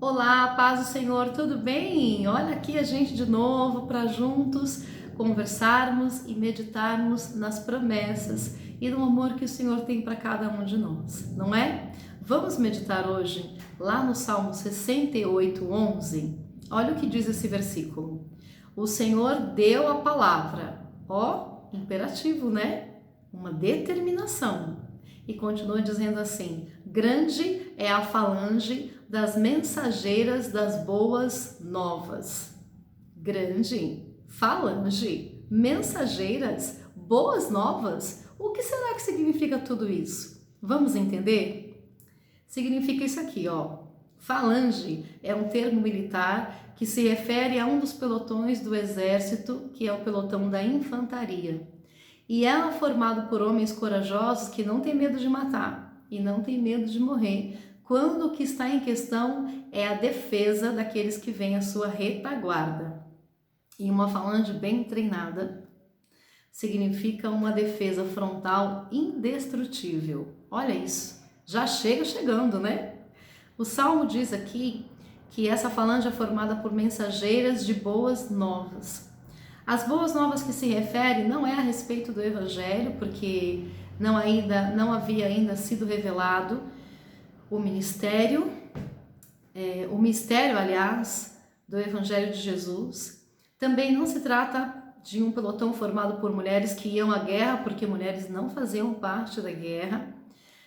Olá, paz do Senhor, tudo bem? Olha aqui a gente de novo para juntos conversarmos e meditarmos nas promessas e no amor que o Senhor tem para cada um de nós, não é? Vamos meditar hoje lá no Salmo 68:11. Olha o que diz esse versículo. O Senhor deu a palavra, ó, imperativo, né? Uma determinação. E continua dizendo assim: grande é a falange das mensageiras das boas novas. Grande, falange, mensageiras, boas novas. O que será que significa tudo isso? Vamos entender? Significa isso aqui, ó. Falange é um termo militar que se refere a um dos pelotões do exército, que é o pelotão da infantaria. E é formado por homens corajosos que não têm medo de matar e não têm medo de morrer, quando o que está em questão é a defesa daqueles que vêm à sua retaguarda. E uma falange bem treinada significa uma defesa frontal indestrutível. Olha isso, já chega chegando, né? O Salmo diz aqui que essa falange é formada por mensageiras de boas novas. As boas novas que se refere não é a respeito do Evangelho, porque não havia ainda sido revelado o mistério, aliás, do Evangelho de Jesus. Também não se trata de um pelotão formado por mulheres que iam à guerra, porque mulheres não faziam parte da guerra.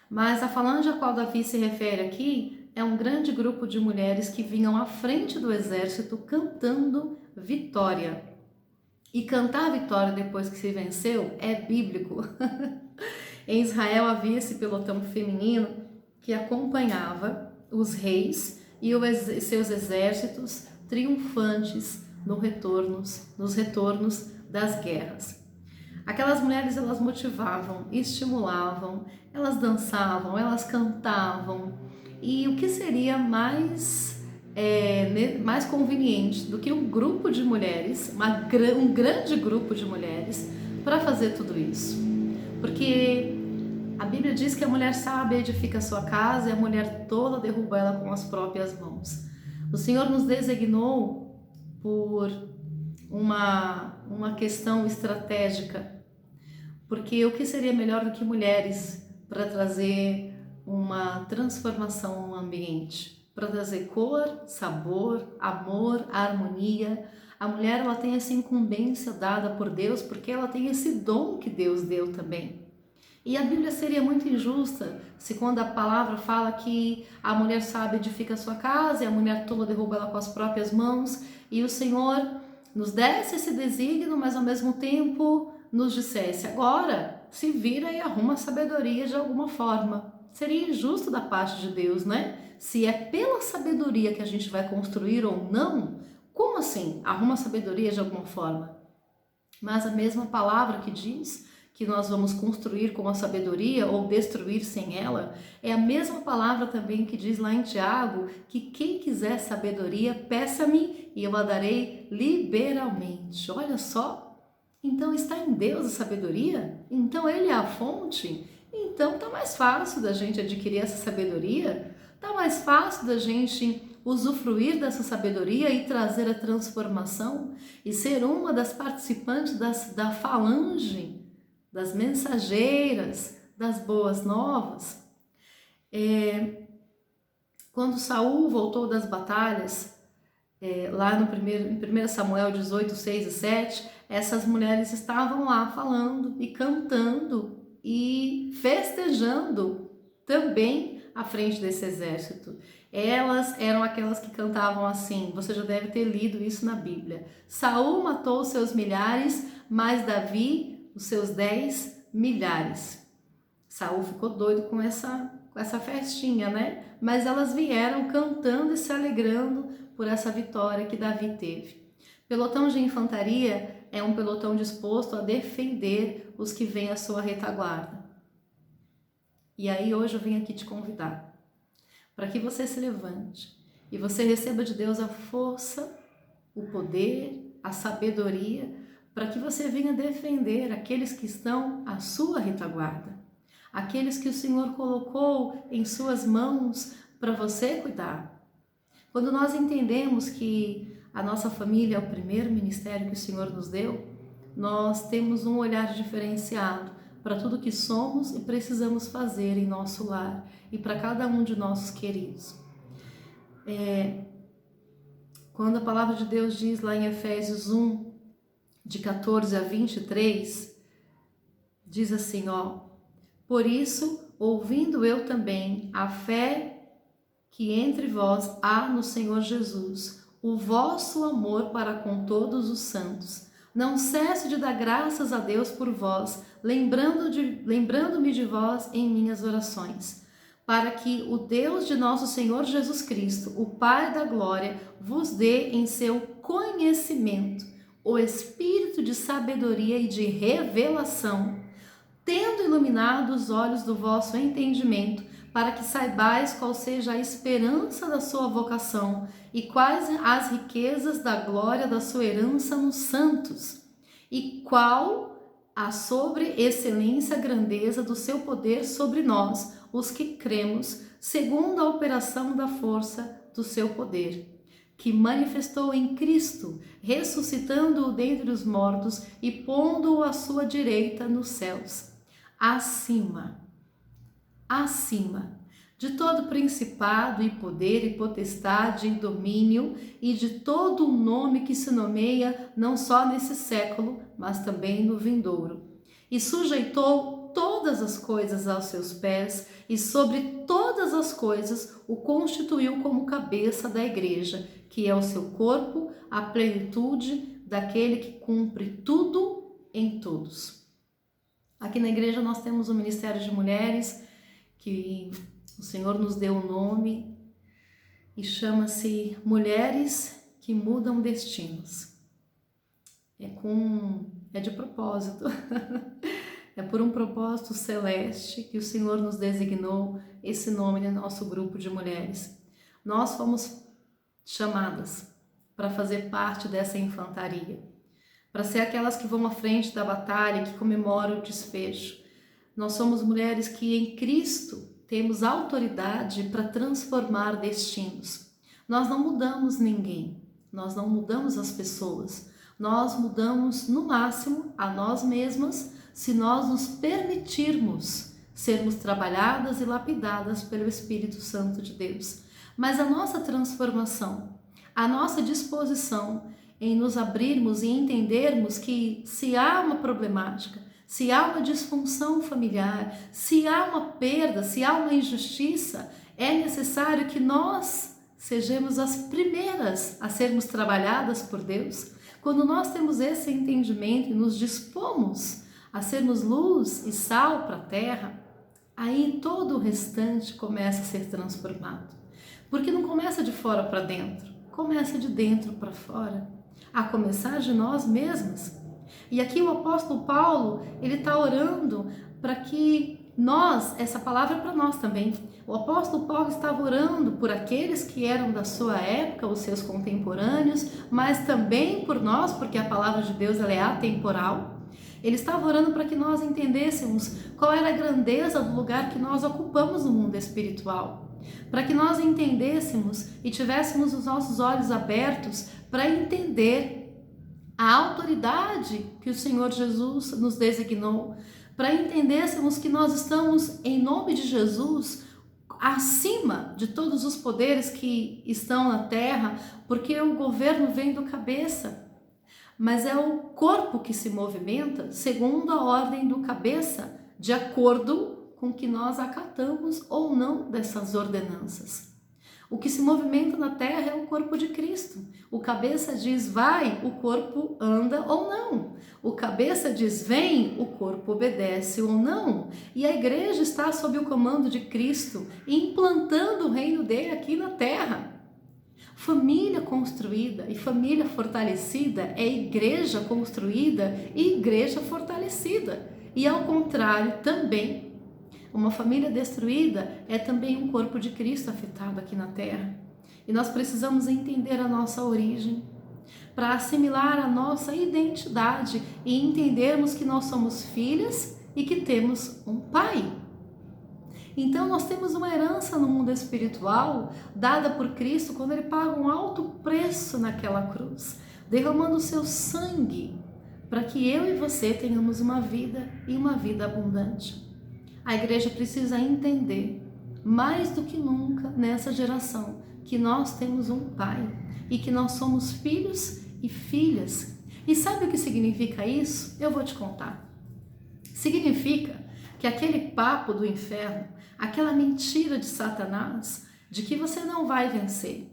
Mas a falange a qual Davi se refere aqui é um grande grupo de mulheres que vinham à frente do exército cantando vitória. E cantar a vitória depois que se venceu é bíblico. Em Israel havia esse pelotão feminino que acompanhava os reis e seus exércitos triunfantes nos retornos das guerras. Aquelas mulheres, elas motivavam, estimulavam, elas dançavam, elas cantavam. E o que seria mais conveniente do que um grupo de mulheres, um grande grupo de mulheres, para fazer tudo isso? Porque a Bíblia diz que a mulher sábia edifica a sua casa e a mulher tola derruba ela com as próprias mãos. O Senhor nos designou por uma questão estratégica, porque o que seria melhor do que mulheres para trazer uma transformação no ambiente, para trazer cor, sabor, amor, harmonia. A mulher, ela tem essa incumbência dada por Deus, porque ela tem esse dom que Deus deu também. E a Bíblia seria muito injusta se, quando a palavra fala que a mulher sábia edifica a sua casa e a mulher tola derruba ela com as próprias mãos, e o Senhor nos desse esse desígnio, mas ao mesmo tempo nos dissesse: agora se vira e arruma sabedoria de alguma forma. Seria injusto da parte de Deus, né? Se é pela sabedoria que a gente vai construir ou não, como assim? Arruma sabedoria de alguma forma. Mas a mesma palavra que diz que nós vamos construir com a sabedoria ou destruir sem ela, é a mesma palavra também que diz lá em Tiago que quem quiser sabedoria, peça-me e eu a darei liberalmente. Olha só, então está em Deus a sabedoria? Então Ele é a fonte? Então tá mais fácil da gente adquirir essa sabedoria? Tá mais fácil da gente usufruir dessa sabedoria e trazer a transformação e ser uma das participantes da falange, das mensageiras, das boas novas. Quando Saul voltou das batalhas, lá em 1 Samuel 18, 6 e 7, essas mulheres estavam lá falando e cantando e festejando também à frente desse exército. Elas eram aquelas que cantavam assim, você já deve ter lido isso na Bíblia: Saul matou os seus milhares, mas Davi os seus 10 milhares. Saul ficou doido com essa festinha, né? Mas elas vieram cantando e se alegrando por essa vitória que Davi teve. Pelotão de infantaria é um pelotão disposto a defender os que vêm à sua retaguarda. E aí hoje eu venho aqui te convidar para que você se levante e você receba de Deus a força, o poder, a sabedoria, para que você venha defender aqueles que estão à sua retaguarda, aqueles que o Senhor colocou em suas mãos para você cuidar. Quando nós entendemos que a nossa família é o primeiro ministério que o Senhor nos deu, nós temos um olhar diferenciado para tudo que somos e precisamos fazer em nosso lar e para cada um de nossos queridos. Quando a palavra de Deus diz lá em Efésios 1, de 14 a 23, diz assim, por isso, ouvindo eu também a fé que entre vós há no Senhor Jesus, o vosso amor para com todos os santos, não cesso de dar graças a Deus por vós, lembrando-me de vós em minhas orações, para que o Deus de nosso Senhor Jesus Cristo, o Pai da glória, vos dê em seu conhecimento o espírito de sabedoria e de revelação, tendo iluminado os olhos do vosso entendimento, para que saibais qual seja a esperança da sua vocação e quais as riquezas da glória da sua herança nos santos, e qual a sobre-excelência grandeza do seu poder sobre nós, os que cremos, segundo a operação da força do seu poder, que manifestou em Cristo, ressuscitando-o dentre os mortos e pondo-o à sua direita nos céus, acima de todo principado e poder e potestade e domínio e de todo o nome que se nomeia não só nesse século, mas também no vindouro. E sujeitou todas as coisas aos seus pés e sobre todas as coisas o constituiu como cabeça da igreja, que é o seu corpo, a plenitude daquele que cumpre tudo em todos. Aqui na igreja nós temos o Ministério de Mulheres, que o Senhor nos deu um nome e chama-se Mulheres que Mudam Destinos. É de propósito, é por um propósito celeste que o Senhor nos designou esse nome no nosso grupo de mulheres. Nós fomos chamadas para fazer parte dessa infantaria, para ser aquelas que vão à frente da batalha, que comemoram o desfecho. Nós somos mulheres que em Cristo temos autoridade para transformar destinos. Nós não mudamos ninguém, nós não mudamos as pessoas, nós mudamos no máximo a nós mesmas se nós nos permitirmos sermos trabalhadas e lapidadas pelo Espírito Santo de Deus. Mas a nossa transformação, a nossa disposição em nos abrirmos e entendermos que se há uma problemática, se há uma disfunção familiar, se há uma perda, se há uma injustiça, é necessário que nós sejamos as primeiras a sermos trabalhadas por Deus. Quando nós temos esse entendimento e nos dispomos a sermos luz e sal para a terra, aí todo o restante começa a ser transformado. Porque não começa de fora para dentro, começa de dentro para fora, a começar de nós mesmas. E aqui o apóstolo Paulo, ele está orando para que nós, essa palavra é para nós também. O apóstolo Paulo estava orando por aqueles que eram da sua época, os seus contemporâneos, mas também por nós, porque a palavra de Deus ela é atemporal. Ele estava orando para que nós entendêssemos qual era a grandeza do lugar que nós ocupamos no mundo espiritual, para que nós entendêssemos e tivéssemos os nossos olhos abertos para entender a autoridade que o Senhor Jesus nos designou, para entendêssemos que nós estamos, em nome de Jesus, acima de todos os poderes que estão na terra, porque o governo vem do cabeça, mas é o corpo que se movimenta segundo a ordem do cabeça, de acordo com que nós acatamos ou não dessas ordenanças. O que se movimenta na terra é o corpo de Cristo. O cabeça diz vai, o corpo anda ou não. O cabeça diz vem, o corpo obedece ou não. E a igreja está sob o comando de Cristo, implantando o reino dele aqui na terra. Família construída e família fortalecida é igreja construída e igreja fortalecida. E ao contrário também, uma família destruída é também um corpo de Cristo afetado aqui na terra. E nós precisamos entender a nossa origem, para assimilar a nossa identidade e entendermos que nós somos filhas e que temos um pai. Então nós temos uma herança no mundo espiritual dada por Cristo quando ele paga um alto preço naquela cruz, derramando o seu sangue para que eu e você tenhamos uma vida e uma vida abundante. A igreja precisa entender, mais do que nunca nessa geração, que nós temos um Pai e que nós somos filhos e filhas. E sabe o que significa isso? Eu vou te contar. Significa que aquele papo do inferno, aquela mentira de Satanás, de que você não vai vencer,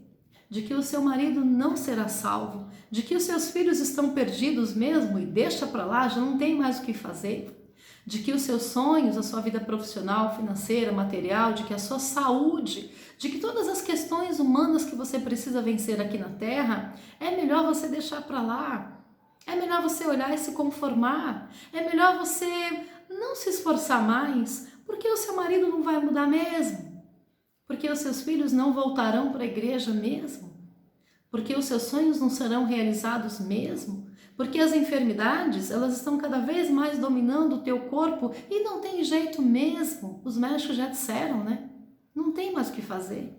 de que o seu marido não será salvo, de que os seus filhos estão perdidos mesmo e deixa para lá, já não tem mais o que fazer, de que os seus sonhos, a sua vida profissional, financeira, material, de que a sua saúde, de que todas as questões humanas que você precisa vencer aqui na Terra, é melhor você deixar para lá. É melhor você olhar e se conformar. É melhor você não se esforçar mais, porque o seu marido não vai mudar mesmo. Porque os seus filhos não voltarão para a igreja mesmo. Porque os seus sonhos não serão realizados mesmo. Porque as enfermidades, elas estão cada vez mais dominando o teu corpo e não tem jeito mesmo. Os médicos já disseram, né? Não tem mais o que fazer.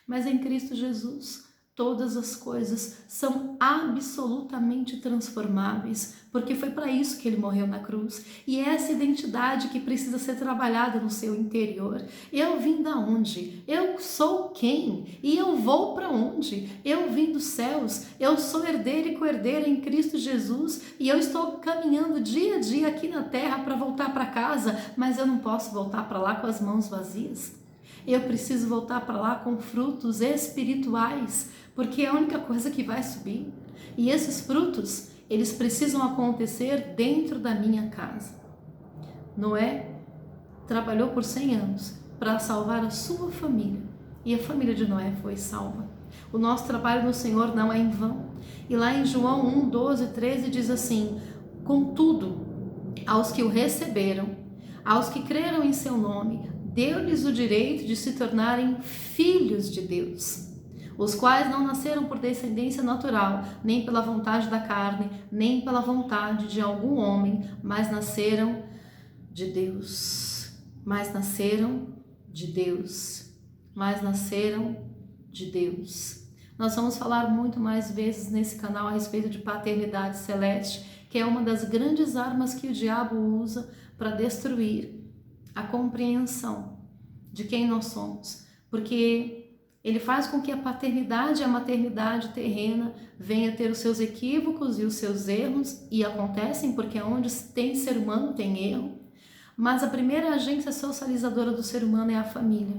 Mas em Cristo Jesus, todas as coisas são absolutamente transformáveis, porque foi para isso que ele morreu na cruz. E é essa identidade que precisa ser trabalhada no seu interior. Eu vim da onde? Eu sou quem? E eu vou para onde? Eu vim dos céus, eu sou herdeiro e co-herdeira em Cristo Jesus, e eu estou caminhando dia a dia aqui na terra para voltar para casa, mas eu não posso voltar para lá com as mãos vazias. Eu preciso voltar para lá com frutos espirituais, porque é a única coisa que vai subir. E esses frutos, eles precisam acontecer dentro da minha casa. Noé trabalhou por 100 anos para salvar a sua família, e a família de Noé foi salva. O nosso trabalho no Senhor não é em vão. E lá em João 1, 12, 13 diz assim: contudo, aos que o receberam, aos que creram em seu nome, deu-lhes o direito de se tornarem filhos de Deus, os quais não nasceram por descendência natural, nem pela vontade da carne, nem pela vontade de algum homem, mas nasceram de Deus. Mas nasceram de Deus. Mas nasceram de Deus. Nós vamos falar muito mais vezes nesse canal a respeito de paternidade celeste, que é uma das grandes armas que o diabo usa para destruir a compreensão de quem nós somos, porque ele faz com que a paternidade e a maternidade terrena venha ter os seus equívocos e os seus erros, e acontecem porque onde tem ser humano tem erro, mas a primeira agência socializadora do ser humano é a família.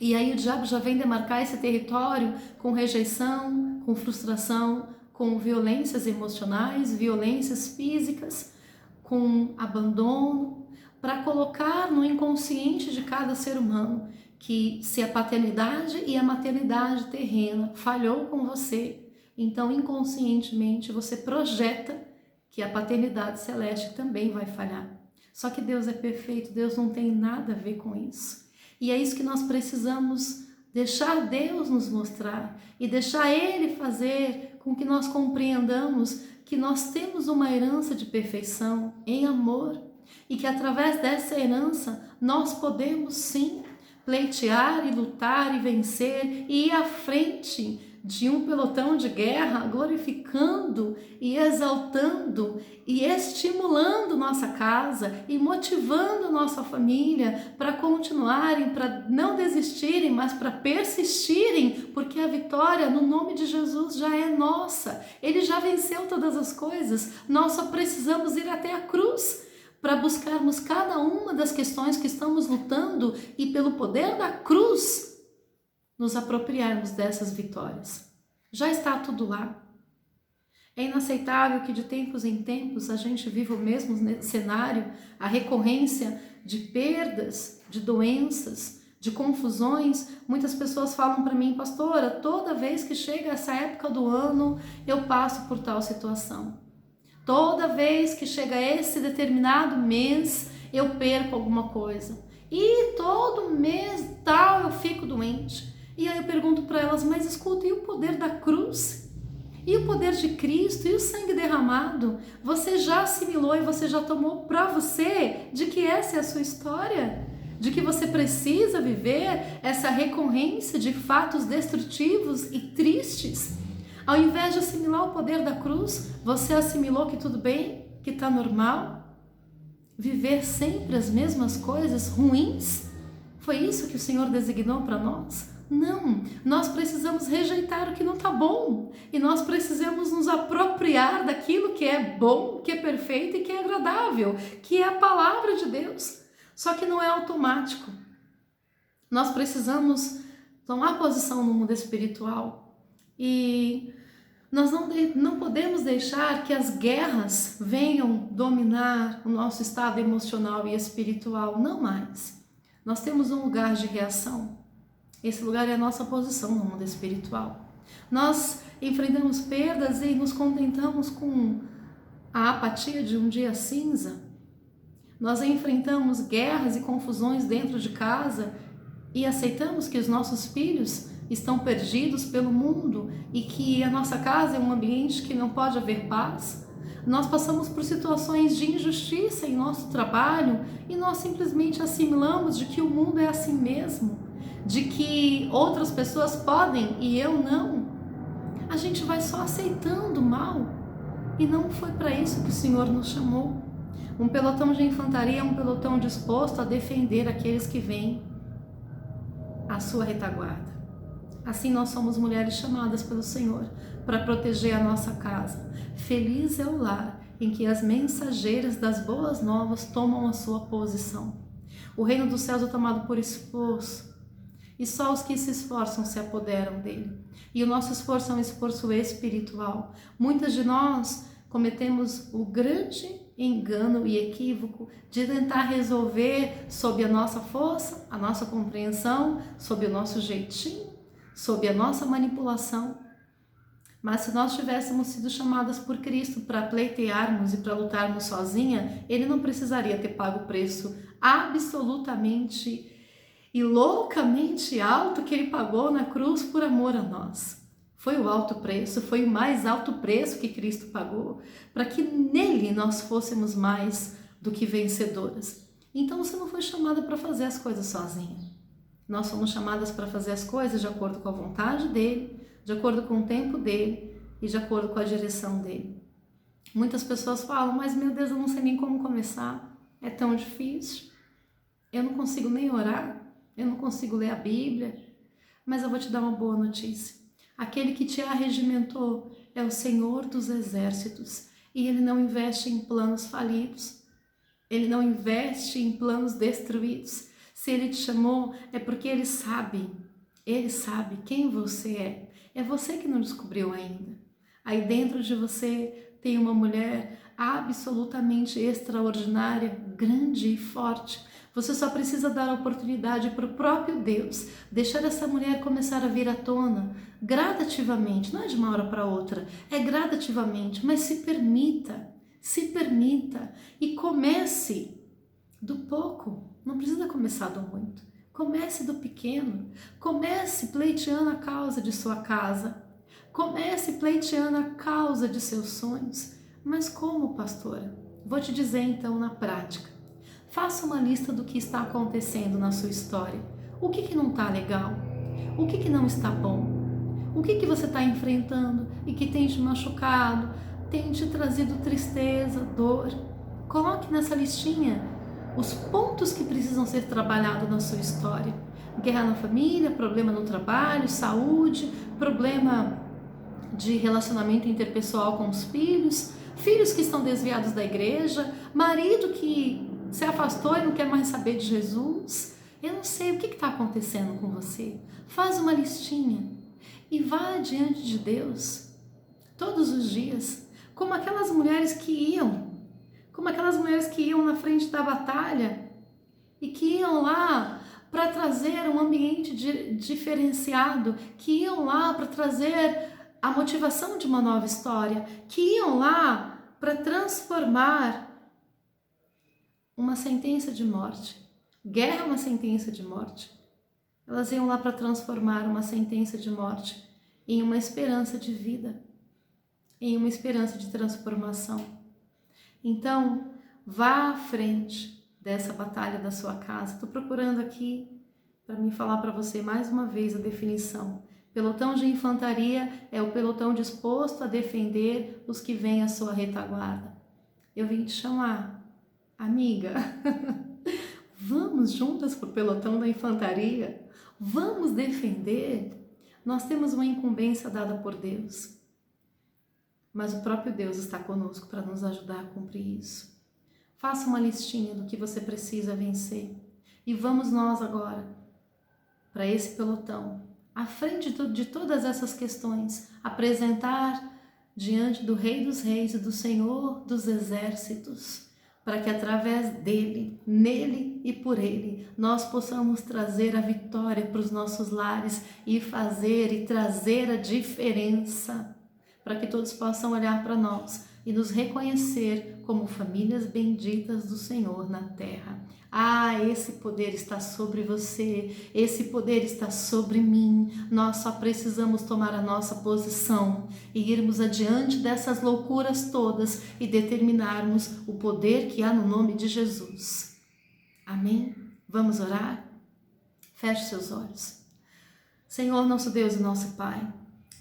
E aí o diabo já vem demarcar esse território com rejeição, com frustração, com violências emocionais, violências físicas, com abandono, para colocar no inconsciente de cada ser humano que se a paternidade e a maternidade terrena falhou com você, então inconscientemente você projeta que a paternidade celeste também vai falhar. Só que Deus é perfeito, Deus não tem nada a ver com isso. E é isso que nós precisamos deixar Deus nos mostrar e deixar Ele fazer com que nós compreendamos que nós temos uma herança de perfeição em amor e que através dessa herança nós podemos sim pleitear e lutar e vencer e ir à frente de um pelotão de guerra, glorificando e exaltando e estimulando nossa casa e motivando nossa família para continuarem, para não desistirem, mas para persistirem, porque a vitória no nome de Jesus já é nossa. Ele já venceu todas as coisas, nós só precisamos ir até a cruz para buscarmos cada uma das questões que estamos lutando e pelo poder da cruz nos apropriarmos dessas vitórias. Já está tudo lá. É inaceitável que de tempos em tempos a gente viva o mesmo cenário, a recorrência de perdas, de doenças, de confusões. Muitas pessoas falam para mim: pastora, toda vez que chega essa época do ano eu passo por tal situação. Toda vez que chega esse determinado mês eu perco alguma coisa. E todo mês tal eu fico doente. E aí eu pergunto para elas: mas escuta, e o poder da cruz? E o poder de Cristo? E o sangue derramado? Você já assimilou e você já tomou para você de que essa é a sua história? de que você precisa viver essa recorrência de fatos destrutivos e tristes. Ao invés de assimilar o poder da cruz, você assimilou que tudo bem, que está normal? Viver sempre as mesmas coisas ruins? Foi isso que o Senhor designou para nós? Não, nós precisamos rejeitar o que não está bom e nós precisamos nos apropriar daquilo que é bom, que é perfeito e que é agradável, que é a palavra de Deus. Só que não é automático. Nós precisamos tomar posição no mundo espiritual e nós não podemos deixar que as guerras venham dominar o nosso estado emocional e espiritual, não mais. Nós temos um lugar de reação. Esse lugar é a nossa posição no mundo espiritual. Nós enfrentamos perdas e nos contentamos com a apatia de um dia cinza. Nós enfrentamos guerras e confusões dentro de casa e aceitamos que os nossos filhos estão perdidos pelo mundo e que a nossa casa é um ambiente que não pode haver paz. Nós passamos por situações de injustiça em nosso trabalho e nós simplesmente assimilamos de que o mundo é assim mesmo, de que outras pessoas podem e eu não. A gente vai só aceitando o mal e não foi para isso que o Senhor nos chamou. Um pelotão de infantaria é um pelotão disposto a defender aqueles que vêm à sua retaguarda. Assim nós somos mulheres chamadas pelo Senhor para proteger a nossa casa. Feliz é o lar em que as mensageiras das boas novas tomam a sua posição. O reino dos céus é tomado por esforço e só os que se esforçam se apoderam dele. E o nosso esforço é um esforço espiritual. Muitas de nós cometemos o grande engano e equívoco de tentar resolver sob a nossa força, a nossa compreensão, sob o nosso jeitinho, sob a nossa manipulação. Mas se nós tivéssemos sido chamadas por Cristo para pleitearmos e para lutarmos sozinha, Ele não precisaria ter pago o preço absolutamente e loucamente alto que Ele pagou na cruz por amor a nós. Foi o alto preço, foi o mais alto preço que Cristo pagou, para que nele nós fôssemos mais do que vencedoras. Então você não foi chamada para fazer as coisas sozinha. Nós somos chamadas para fazer as coisas de acordo com a vontade dele, de acordo com o tempo dele e de acordo com a direção dele. Muitas pessoas falam, mas meu Deus, eu não sei nem como começar, é tão difícil, eu não consigo nem orar, eu não consigo ler a Bíblia. Mas eu vou te dar uma boa notícia. Aquele que te arregimentou é o Senhor dos exércitos e Ele não investe em planos falidos, Ele não investe em planos destruídos. Se Ele te chamou é porque Ele sabe quem você é. É você que não descobriu ainda. Aí dentro de você tem uma mulher absolutamente extraordinária, grande e forte. Você só precisa dar a oportunidade para o próprio Deus, deixar essa mulher começar a vir à tona, gradativamente, não é de uma hora para outra, é gradativamente, mas se permita e comece do pouco, não precisa começar do muito, comece do pequeno, comece pleiteando a causa de sua casa, comece pleiteando a causa de seus sonhos. Mas como, pastora? Vou te dizer então na prática. Faça uma lista do que está acontecendo na sua história. O que não está legal? O que não está bom? O que você está enfrentando e que tem te machucado, tem te trazido tristeza, dor? Coloque nessa listinha os pontos que precisam ser trabalhados na sua história. Guerra na família, problema no trabalho, saúde, problema de relacionamento interpessoal com os filhos, filhos que estão desviados da igreja, marido que se afastou e não quer mais saber de Jesus. Eu não sei o que está acontecendo com você. Faz uma listinha e vá diante de Deus todos os dias, como aquelas mulheres que iam na frente da batalha e que iam lá para trazer um ambiente diferenciado, que iam lá para trazer a motivação de uma nova história, que iam lá para transformar uma sentença de morte. Guerra é uma sentença de morte. Elas iam lá para transformar uma sentença de morte em uma esperança de vida, em uma esperança de transformação. Então, vá à frente, dessa batalha da sua casa. Estou procurando aqui para me falar para você mais uma vez a definição. Pelotão de infantaria é o pelotão disposto a defender os que vêm à sua retaguarda. Eu vim te chamar, amiga, vamos juntas para o pelotão da infantaria, vamos defender. Nós temos uma incumbência dada por Deus, mas o próprio Deus está conosco para nos ajudar a cumprir isso. Faça uma listinha do que você precisa vencer e vamos nós agora para esse pelotão, à frente de todas essas questões, apresentar diante do Rei dos Reis e do Senhor dos Exércitos, para que através dele, nele e por ele, nós possamos trazer a vitória para os nossos lares e fazer e trazer a diferença, para que todos possam olhar para nós e nos reconhecer como famílias benditas do Senhor na terra. Ah, esse poder está sobre você, esse poder está sobre mim. Nós só precisamos tomar a nossa posição e irmos adiante dessas loucuras todas e determinarmos o poder que há no nome de Jesus. Amém? Vamos orar? Feche seus olhos. Senhor, nosso Deus e nosso Pai,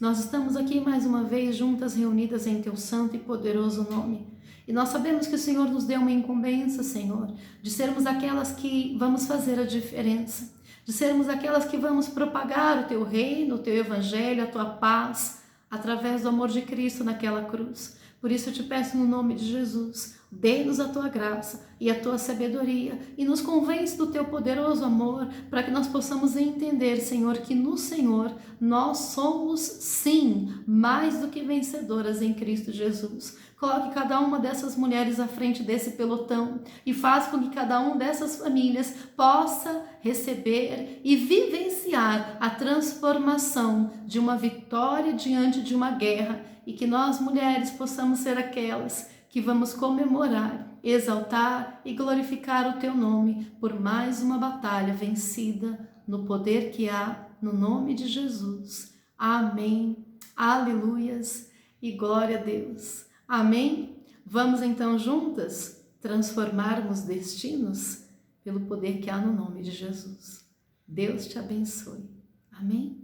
nós estamos aqui mais uma vez juntas, reunidas em Teu santo e poderoso nome. E nós sabemos que o Senhor nos deu uma incumbência, Senhor, de sermos aquelas que vamos fazer a diferença, de sermos aquelas que vamos propagar o Teu reino, o Teu evangelho, a Tua paz, através do amor de Cristo naquela cruz. Por isso eu te peço no nome de Jesus, dê-nos a Tua graça e a Tua sabedoria e nos convence do Teu poderoso amor para que nós possamos entender, Senhor, que no Senhor nós somos, sim, mais do que vencedoras em Cristo Jesus. Coloque cada uma dessas mulheres à frente desse pelotão e faz com que cada uma dessas famílias possa receber e vivenciar a transformação de uma vitória diante de uma guerra e que nós mulheres possamos ser aquelas que vamos comemorar, exaltar e glorificar o Teu nome por mais uma batalha vencida no poder que há no nome de Jesus. Amém. Aleluias e glória a Deus. Amém? Vamos então juntas transformarmos destinos pelo poder que há no nome de Jesus. Deus te abençoe. Amém?